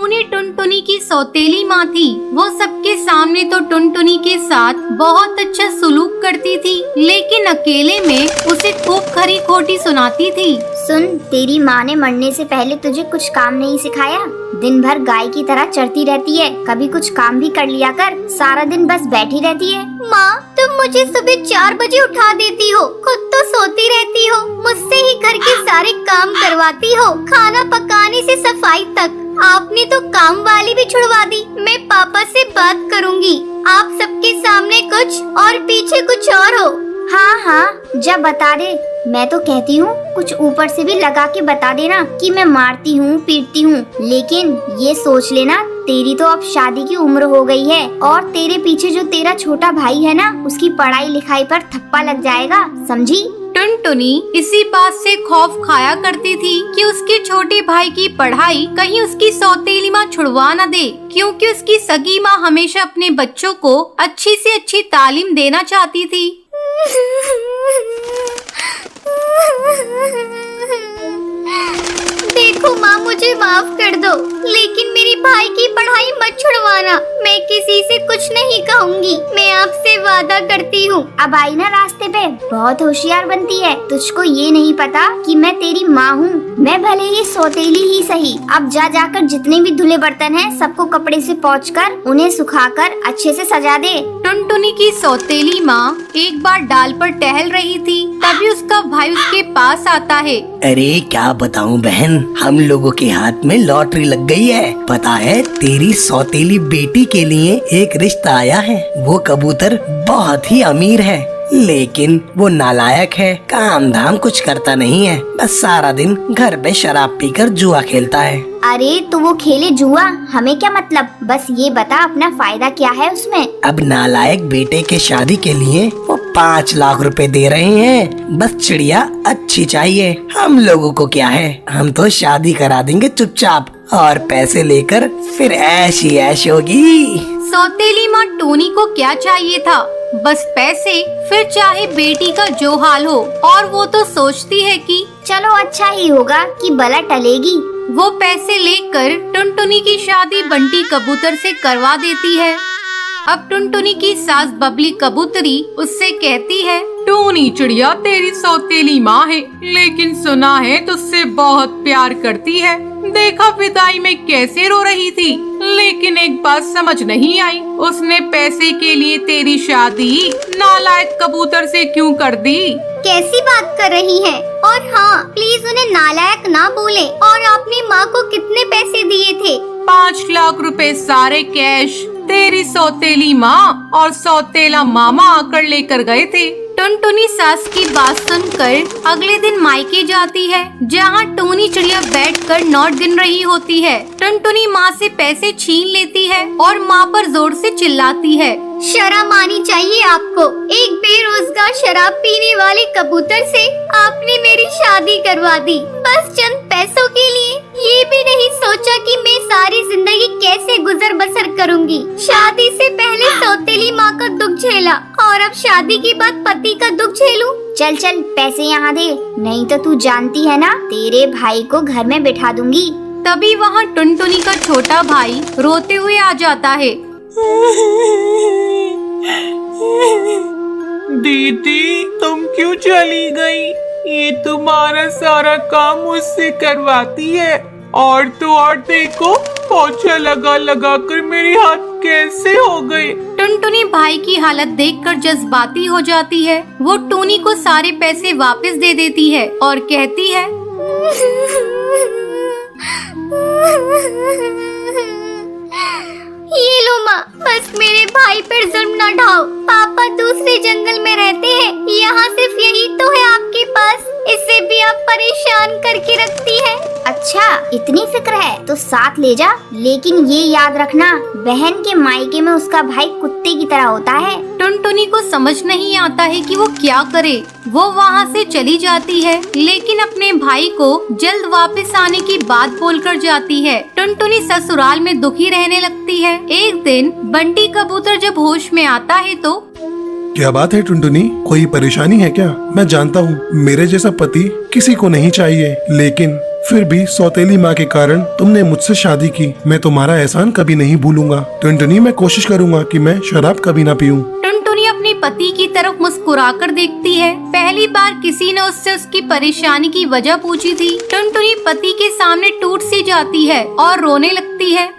टूनी टुनटुनी की सौतेली माँ थी। वो सबके सामने तो टुनटुनी के साथ बहुत अच्छा सलूक करती थी, लेकिन अकेले में उसे खूब खरी खोटी सुनाती थी। सुन, तेरी माँ ने मरने से पहले तुझे कुछ काम नहीं सिखाया? दिन भर गाय की तरह चरती रहती है, कभी कुछ काम भी कर लिया कर, सारा दिन बस बैठी रहती है। माँ, तुम मुझे सुबह 4 बजे उठा देती हो, खुद तो सोती रहती हो, मुझसे ही घर के सारे काम करवाती हो, खाना पकाने से सफाई तक। आपने तो काम वाली भी छुड़वा दी। मैं पापा से बात करूँगी। आप सबके सामने कुछ और पीछे कुछ और हो। हाँ हाँ, जब बता दे। मैं तो कहती हूँ कुछ ऊपर से भी लगा के बता देना कि मैं मारती हूँ पीटती हूँ, लेकिन ये सोच लेना तेरी तो अब शादी की उम्र हो गई है और तेरे पीछे जो तेरा छोटा भाई है ना, उसकी पढ़ाई लिखाई पर थप्पा लग जाएगा, समझी? टुनटुनी इसी बात से खौफ खाया करती थी कि उसके छोटे भाई की पढ़ाई कहीं उसकी सौतेली माँ छुड़वा न दे, क्योंकि उसकी सगी माँ हमेशा अपने बच्चों को अच्छी से अच्छी तालीम देना चाहती थी। देखो माँ, मुझे माफ कर दो, लेकिन मेरी भाई की पढ़ाई मत छुड़वाना। मैं किसी से कुछ नहीं कहूँगी, मैं आपसे वादा करती हूँ। अब आई ना रास्ते पे, बहुत होशियार बनती है। तुझको ये नहीं पता कि मैं तेरी माँ हूँ। मैं भले ही सौतेली ही सही। अब जा जाकर जितने भी धुले बर्तन हैं, सबको कपड़े से पोंछ कर उन्हें सुखाकर अच्छे से सजा दे। टुनटुनी की सौतेली माँ एक बार डाल पर टहल रही थी, तभी उसका भाई उसके पास आता है। अरे क्या बताऊं बहन, हम लोगों के हाथ में लॉटरी लग गई है। पता है, तेरी सौतेली बेटी के लिए एक रिश्ता आया है। वो कबूतर बहुत ही अमीर है, लेकिन वो नालायक है, काम धाम कुछ करता नहीं है, बस सारा दिन घर पे शराब पीकर जुआ खेलता है। अरे तो वो खेले जुआ, हमें क्या मतलब? बस ये बता अपना फायदा क्या है उसमें? अब नालायक बेटे के शादी के लिए वो 5 लाख रुपए दे रहे हैं। बस चिड़िया अच्छी चाहिए। हम लोगों को क्या है, हम तो शादी करा देंगे चुपचाप और पैसे लेकर फिर ऐश ही ऐश होगी। सौतेली माँ टोनी को क्या चाहिए था? बस पैसे, फिर चाहे बेटी का जो हाल हो। और वो तो सोचती है कि चलो अच्छा ही होगा कि बला टलेगी। वो पैसे लेकर टुनटुनी की शादी बंटी कबूतर से करवा देती है। अब टुनटुनी की सास बबली कबूतरी उससे कहती है, टूनी चिड़िया तेरी सौतेली माँ है, लेकिन सुना है तुझसे बहुत प्यार करती है। देखा विदाई में कैसे रो रही थी, लेकिन एक बात समझ नहीं आई, उसने पैसे के लिए तेरी शादी नालायक कबूतर से क्यों कर दी? कैसी बात कर रही है? और हाँ, प्लीज उन्हें नालायक ना बोले। और आपने माँ को कितने पैसे दिए थे? 5 लाख रुपए सारे कैश तेरी सौतेली माँ और सौतेला मामा आकर लेकर गए थे। टुनटुनी सास की बात सुनकर अगले दिन मायके जाती है, जहाँ टूनी चिड़िया बैठकर नोट गिन रही होती है। टुनटुनी माँ से पैसे छीन लेती है और माँ पर जोर से चिल्लाती है, शर्म आनी चाहिए आपको। एक बेरोजगार शराब पीने वाले कबूतर से आपने मेरी शादी करवा दी, बस चंद पैसों के लिए। ये भी नहीं सोचा कि मैं सारी जिंदगी कैसे गुजर बसर करूंगी। शादी से पहले सौतेली माँ का दुख झेला और अब शादी के बाद पति का दुख झेलूं। चल चल पैसे यहाँ दे, नहीं तो तू जानती है ना, तेरे भाई को घर में बिठा दूंगी। तभी वहाँ टुनटुनी का छोटा भाई रोते हुए आ जाता है। दीदी तुम क्यों चली गई? ये तुम्हारा सारा काम मुझसे करवाती है, और तो और देखो, पोछा लगा लगा कर मेरे हाथ कैसे हो गए। टुनटुनी भाई की हालत देखकर जज्बाती हो जाती है। वो टूनी को सारे पैसे वापस दे देती है और कहती है, ये लो माँ, बस मेरे भाई पर जुल्म न ढाओ। पापा दूसरे जंगल में रहते हैं, यहाँ सिर्फ यही तो है आपके पास। इसे भी आप परेशान करके रखती है। अच्छा, इतनी फिक्र है तो साथ ले जा, लेकिन ये याद रखना, बहन के मायके में उसका भाई कुत्ते की तरह होता है। टुनटुनी को समझ नहीं आता है कि वो क्या करे। वो वहाँ से चली जाती है, लेकिन अपने भाई को जल्द वापस आने की बात बोलकर जाती है। टुनटुनी ससुराल में दुखी रहने लगती है। एक दिन बंटी कबूतर जब होश में आता है तो, क्या बात है टुनटुनी, कोई परेशानी है क्या? मैं जानता हूँ मेरे जैसा पति किसी को नहीं चाहिए, लेकिन फिर भी सौतेली माँ के कारण तुमने मुझसे शादी की। मैं तुम्हारा एहसान कभी नहीं भूलूंगा। टुनटुनी, मैं कोशिश करूँगा कि मैं शराब कभी ना पीऊँ। टुनटुनी अपने पति की तरफ मुस्कुराकर देखती है। पहली बार किसी ने उससे उसकी परेशानी की वजह पूछी थी। टुनटुनी पति के सामने टूट सी जाती है और रोने लगती है।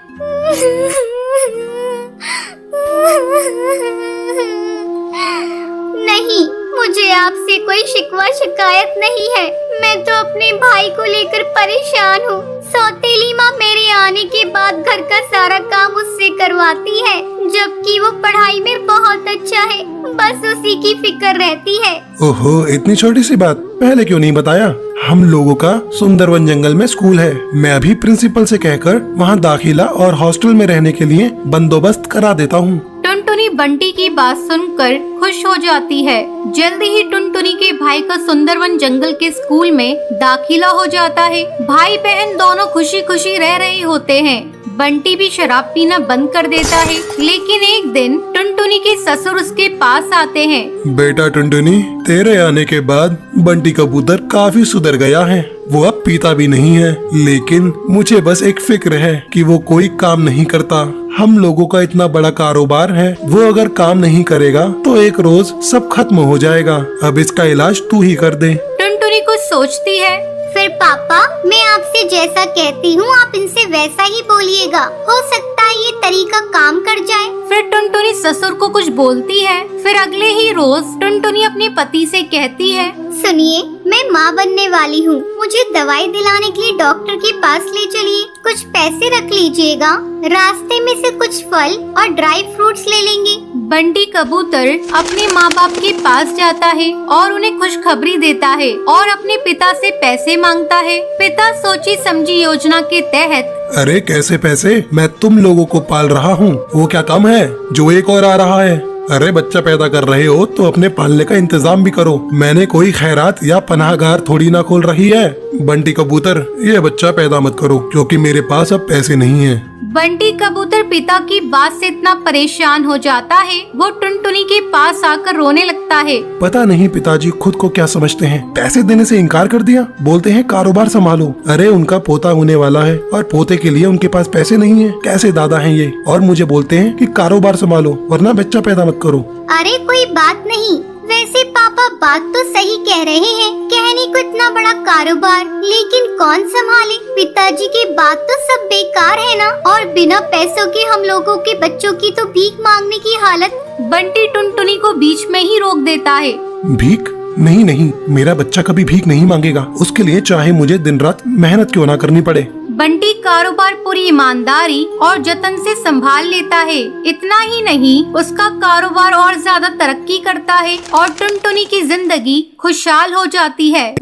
नहीं, मुझे आपसे कोई शिकवा शिकायत नहीं है। मैं तो अपने भाई को लेकर परेशान हूँ। सौतेली माँ मेरे आने के बाद घर का सारा काम उससे करवाती है, जबकि वो पढ़ाई में बहुत अच्छा है। बस उसी की फिक्र रहती है। ओहो, इतनी छोटी सी बात पहले क्यों नहीं बताया? हम लोगों का सुंदरवन जंगल में स्कूल है। मैं अभी प्रिंसिपल से कहकर वहाँ दाखिला और हॉस्टल में रहने के लिए बंदोबस्त करा देता हूँ। टुनटुनी बंटी की बात सुनकर खुश हो जाती है। जल्दी ही टुनटुनी के भाई का सुंदरवन जंगल के स्कूल में दाखिला हो जाता है। भाई बहन दोनों खुशी खुशी रह रहे होते हैं। बंटी भी शराब पीना बंद कर देता है, लेकिन एक दिन टुनटुनी के ससुर उसके पास आते हैं। बेटा टुनटुनी, तेरे आने के बाद बंटी कबूतर काफी सुधर गया है। वो अब पीता भी नहीं है, लेकिन मुझे बस एक फिक्र है कि वो कोई काम नहीं करता। हम लोगों का इतना बड़ा कारोबार है, वो अगर काम नहीं करेगा तो एक रोज सब खत्म हो जाएगा। अब इसका इलाज तू ही कर दे। टुनटुनी कुछ सोचती है। फिर पापा, मैं आपसे जैसा कहती हूँ आप इनसे वैसा ही बोलिएगा। हो सकता है ये तरीका काम कर जाए। फिर टुनटुनी ससुर को कुछ बोलती है। फिर अगले ही रोज टुनटुनी अपने पति से कहती है, सुनिए, मैं माँ बनने वाली हूँ। मुझे दवाई दिलाने के लिए डॉक्टर के पास ले चलिए। कुछ पैसे रख लीजिएगा। रास्ते में से कुछ फल और ड्राई फ्रूट्स ले लेंगे। बंटी कबूतर अपने माँ बाप के पास जाता है और उन्हें खुशखबरी देता है और अपने पिता से पैसे मांगता है। पिता सोची समझी योजना के तहत, अरे कैसे पैसे? मैं तुम लोगों को पाल रहा हूँ, वो क्या कम है जो एक और आ रहा है? अरे बच्चा पैदा कर रहे हो तो अपने पालने का इंतजाम भी करो। मैंने कोई खैरात या पनाहगार थोड़ी ना खोल रही है। बंटी कबूतर, ये बच्चा पैदा मत करो क्योंकि मेरे पास अब पैसे नहीं है। बंटी कबूतर पिता की बात से इतना परेशान हो जाता है, वो टुनटुनी के पास आकर रोने लगता है। पता नहीं पिताजी खुद को क्या समझते हैं, पैसे देने से इनकार कर दिया। बोलते हैं कारोबार संभालो। अरे उनका पोता होने वाला है और पोते के लिए उनके पास पैसे नहीं है। कैसे दादा हैं ये? और मुझे बोलते हैं कि कारोबार संभालो वरना बच्चा पैदा मत करो। अरे कोई बात नहीं। वैसे पापा बात तो सही कह रहे हैं। कहने को इतना बड़ा कारोबार, लेकिन कौन संभाले? पिताजी की बात तो सब बेकार है ना। और बिना पैसों के हम लोगों के बच्चों की तो भीख मांगने की हालत। बंटी टुनटुनी को बीच में ही रोक देता है। भीख? नहीं नहीं, मेरा बच्चा कभी भीख नहीं मांगेगा। उसके लिए चाहे मुझे दिन रात मेहनत क्यों ना करनी पड़े। बंटी कारोबार पूरी ईमानदारी और जतन से संभाल लेता है। इतना ही नहीं, उसका कारोबार और ज्यादा तरक्की करता है और टुनटुनी की जिंदगी खुशहाल हो जाती है।